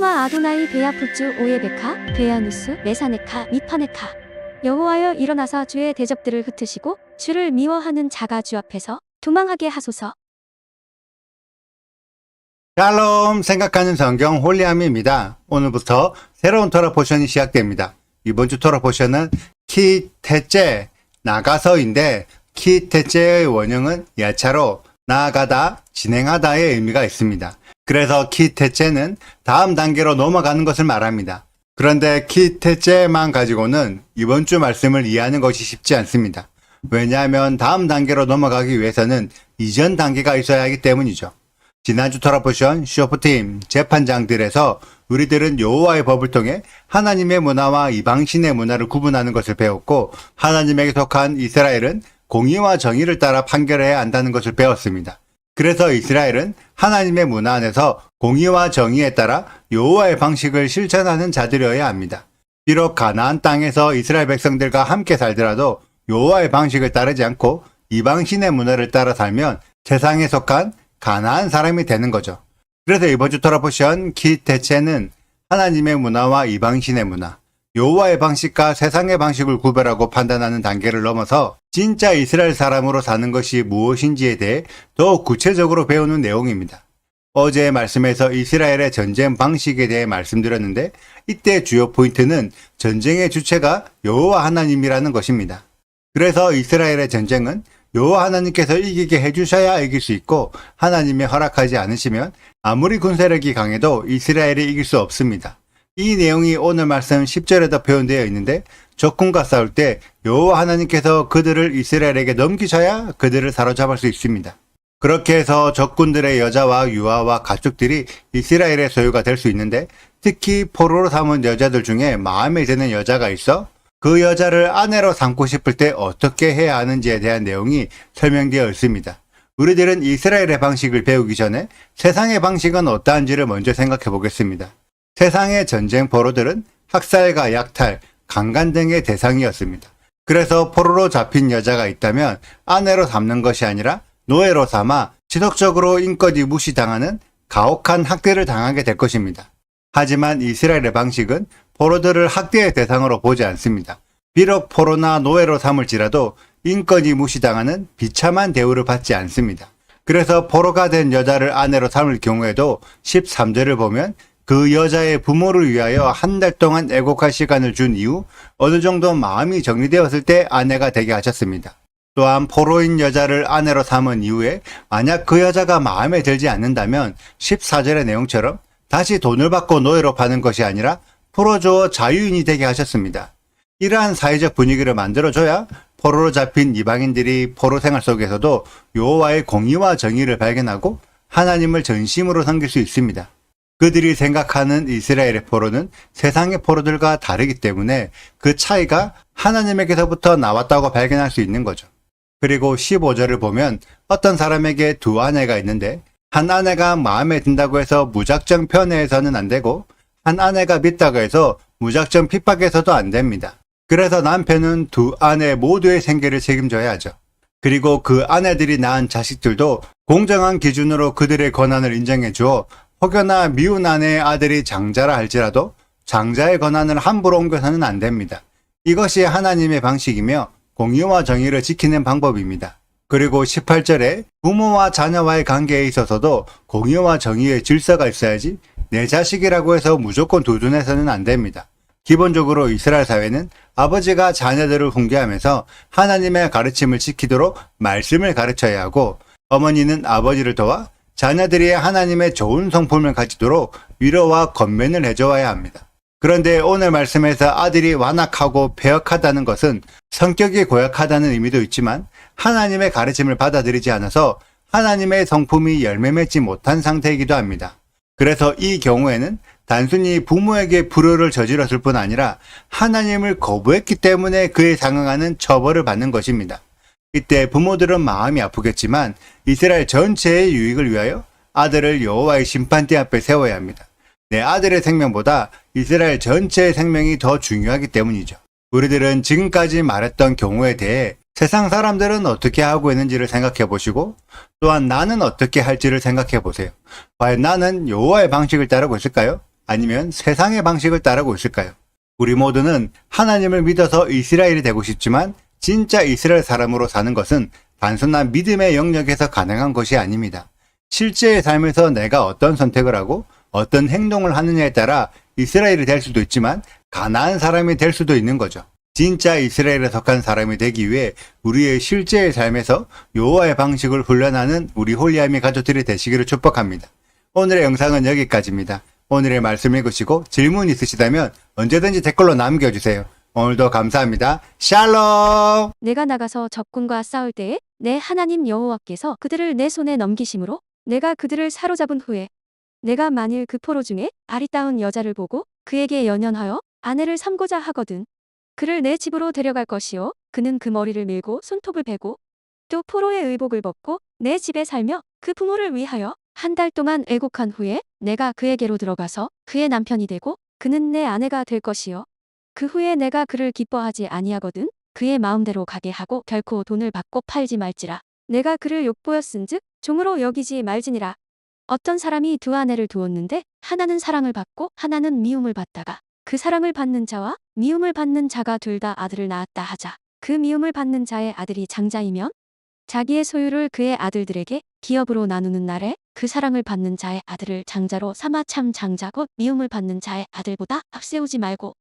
슈마 아도나이 베야푸츠 오예베카 베야누스 메사네카 미파네카. 여호와여 일어나사 주의 대적들을 흩으시고 주를 미워하는 자가 주 앞에서 도망하게 하소서. 샬롬, 생각하는 성경 홀리함입니다. 오늘부터 새로운 토라 포션이 시작됩니다. 이번 주 토라 포션은 키테째, 나가서인데 키테째의 원형은 야차로 나아가다, 진행하다의 의미가 있습니다. 그래서 키테째는 다음 단계로 넘어가는 것을 말합니다. 그런데 키테째만 가지고는 이번 주 말씀을 이해하는 것이 쉽지 않습니다. 왜냐하면 다음 단계로 넘어가기 위해서는 이전 단계가 있어야 하기 때문이죠. 지난주 토라포션 쇼프팀 재판장들에서 우리들은 여호와의 법을 통해 하나님의 문화와 이방신의 문화를 구분하는 것을 배웠고, 하나님에게 속한 이스라엘은 공의와 정의를 따라 판결해야 한다는 것을 배웠습니다. 그래서 이스라엘은 하나님의 문화 안에서 공의와 정의에 따라 여호와의 방식을 실천하는 자들이어야 합니다. 비록 가나안 땅에서 이스라엘 백성들과 함께 살더라도 여호와의 방식을 따르지 않고 이방신의 문화를 따라 살면 세상에 속한 가나안 사람이 되는 거죠. 그래서 이번 주 토라포션 키테체는 하나님의 문화와 이방신의 문화, 여호와의 방식과 세상의 방식을 구별하고 판단하는 단계를 넘어서 진짜 이스라엘 사람으로 사는 것이 무엇인지에 대해 더욱 구체적으로 배우는 내용입니다. 어제의 말씀에서 이스라엘의 전쟁 방식에 대해 말씀드렸는데, 이때 주요 포인트는 전쟁의 주체가 여호와 하나님이라는 것입니다. 그래서 이스라엘의 전쟁은 여호와 하나님께서 이기게 해주셔야 이길 수 있고, 하나님이 허락하지 않으시면 아무리 군사력이 강해도 이스라엘이 이길 수 없습니다. 이 내용이 오늘 말씀 10절에도 표현되어 있는데, 적군과 싸울 때 여호와 하나님께서 그들을 이스라엘에게 넘기셔야 그들을 사로잡을 수 있습니다. 그렇게 해서 적군들의 여자와 유아와 가축들이 이스라엘의 소유가 될 수 있는데, 특히 포로로 삼은 여자들 중에 마음에 드는 여자가 있어 그 여자를 아내로 삼고 싶을 때 어떻게 해야 하는지에 대한 내용이 설명되어 있습니다. 우리들은 이스라엘의 방식을 배우기 전에 세상의 방식은 어떠한지를 먼저 생각해 보겠습니다. 세상의 전쟁 포로들은 학살과 약탈, 강간 등의 대상이었습니다. 그래서 포로로 잡힌 여자가 있다면 아내로 삼는 것이 아니라 노예로 삼아 지속적으로 인권이 무시당하는 가혹한 학대를 당하게 될 것입니다. 하지만 이스라엘의 방식은 포로들을 학대의 대상으로 보지 않습니다. 비록 포로나 노예로 삼을지라도 인권이 무시당하는 비참한 대우를 받지 않습니다. 그래서 포로가 된 여자를 아내로 삼을 경우에도 13절을 보면 그 여자의 부모를 위하여 한 달 동안 애곡할 시간을 준 이후 어느 정도 마음이 정리되었을 때 아내가 되게 하셨습니다. 또한 포로인 여자를 아내로 삼은 이후에 만약 그 여자가 마음에 들지 않는다면 14절의 내용처럼 다시 돈을 받고 노예로 파는 것이 아니라 풀어주어 자유인이 되게 하셨습니다. 이러한 사회적 분위기를 만들어줘야 포로로 잡힌 이방인들이 포로 생활 속에서도 여호와의 공의와 정의를 발견하고 하나님을 전심으로 섬길 수 있습니다. 그들이 생각하는 이스라엘의 포로는 세상의 포로들과 다르기 때문에 그 차이가 하나님에게서부터 나왔다고 발견할 수 있는 거죠. 그리고 15절을 보면 어떤 사람에게 두 아내가 있는데, 한 아내가 마음에 든다고 해서 무작정 편애해서는 안 되고, 한 아내가 믿다고 해서 무작정 핍박해서도 안 됩니다. 그래서 남편은 두 아내 모두의 생계를 책임져야 하죠. 그리고 그 아내들이 낳은 자식들도 공정한 기준으로 그들의 권한을 인정해 주어 혹여나 미운 아내의 아들이 장자라 할지라도 장자의 권한을 함부로 옮겨서는 안 됩니다. 이것이 하나님의 방식이며 공의와 정의를 지키는 방법입니다. 그리고 18절에 부모와 자녀와의 관계에 있어서도 공의와 정의의 질서가 있어야지 내 자식이라고 해서 무조건 두둔해서는 안 됩니다. 기본적으로 이스라엘 사회는 아버지가 자녀들을 훈계하면서 하나님의 가르침을 지키도록 말씀을 가르쳐야 하고, 어머니는 아버지를 도와 자녀들이 하나님의 좋은 성품을 가지도록 위로와 권면을 해줘야 합니다. 그런데 오늘 말씀에서 아들이 완악하고 패역하다는 것은 성격이 고약하다는 의미도 있지만 하나님의 가르침을 받아들이지 않아서 하나님의 성품이 열매 맺지 못한 상태이기도 합니다. 그래서 이 경우에는 단순히 부모에게 불효를 저질렀을 뿐 아니라 하나님을 거부했기 때문에 그에 상응하는 처벌을 받는 것입니다. 이때 부모들은 마음이 아프겠지만 이스라엘 전체의 유익을 위하여 아들을 여호와의 심판대 앞에 세워야 합니다. 내 아들의 생명보다 이스라엘 전체의 생명이 더 중요하기 때문이죠. 우리들은 지금까지 말했던 경우에 대해 세상 사람들은 어떻게 하고 있는지를 생각해 보시고, 또한 나는 어떻게 할지를 생각해 보세요. 과연 나는 여호와의 방식을 따르고 있을까요? 아니면 세상의 방식을 따르고 있을까요? 우리 모두는 하나님을 믿어서 이스라엘이 되고 싶지만 진짜 이스라엘 사람으로 사는 것은 단순한 믿음의 영역에서 가능한 것이 아닙니다. 실제의 삶에서 내가 어떤 선택을 하고 어떤 행동을 하느냐에 따라 이스라엘이 될 수도 있지만 가나안 사람이 될 수도 있는 거죠. 진짜 이스라엘에 속한 사람이 되기 위해 우리의 실제의 삶에서 여호와의 방식을 훈련하는 우리 홀리아미 가족들이 되시기를 축복합니다. 오늘의 영상은 여기까지입니다. 오늘의 말씀 읽으시고 질문 있으시다면 언제든지 댓글로 남겨주세요. 오늘도 감사합니다. 샬롬! 내가 나가서 적군과 싸울 때에 내 하나님 여호와께서 그들을 내 손에 넘기심으로 내가 그들을 사로잡은 후에 내가 만일 그 포로 중에 아리따운 여자를 보고 그에게 연연하여 아내를 삼고자 하거든 그를 내 집으로 데려갈 것이요 그는 그 머리를 밀고 손톱을 베고 또 포로의 의복을 벗고 내 집에 살며 그 부모를 위하여 한 달 동안 애곡한 후에 내가 그에게로 들어가서 그의 남편이 되고 그는 내 아내가 될 것이요 그 후에 내가 그를 기뻐하지 아니하거든 그의 마음대로 가게 하고 결코 돈을 받고 팔지 말지라 내가 그를 욕보였은즉 종으로 여기지 말지니라. 어떤 사람이 두 아내를 두었는데 하나는 사랑을 받고 하나는 미움을 받다가 그 사랑을 받는 자와 미움을 받는 자가 둘 다 아들을 낳았다 하자. 그 미움을 받는 자의 아들이 장자이면 자기의 소유를 그의 아들들에게 기업으로 나누는 날에 그 사랑을 받는 자의 아들을 장자로 삼아 참 장자 곧 미움을 받는 자의 아들보다 앞세우지 말고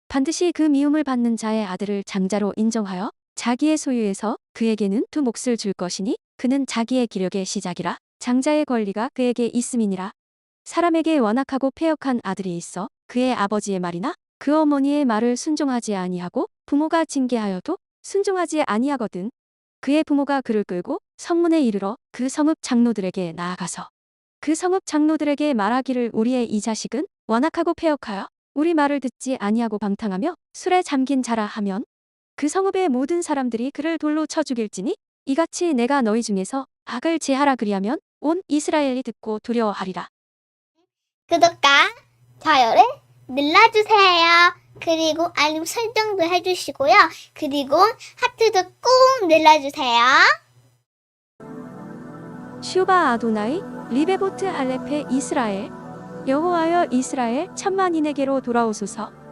반드시 그 미움을 받는 자의 아들을 장자로 인정하여 자기의 소유에서 그에게는 두 몫을 줄 것이니 그는 자기의 기력의 시작이라 장자의 권리가 그에게 있음이니라. 사람에게 완악하고 패역한 아들이 있어 그의 아버지의 말이나 그 어머니의 말을 순종하지 아니하고 부모가 징계하여도 순종하지 아니하거든 그의 부모가 그를 끌고 성문에 이르러 그 성읍 장로들에게 나아가서 그 성읍 장로들에게 말하기를 우리의 이 자식은 완악하고 패역하여 우리 말을 듣지 아니하고 방탕하며 술에 잠긴 자라 하면 그 성읍의 모든 사람들이 그를 돌로 쳐 죽일지니 이같이 내가 너희 중에서 악을 제하라 그리하면 온 이스라엘이 듣고 두려워하리라. 구독과 좋아요를 눌러주세요. 그리고 알림 설정도 해주시고요. 그리고 하트도 꼭 눌러주세요. 슈바 아도나이 리베보트 알레페 이스라엘 여호와여 이스라엘 천만인에게로 돌아오소서.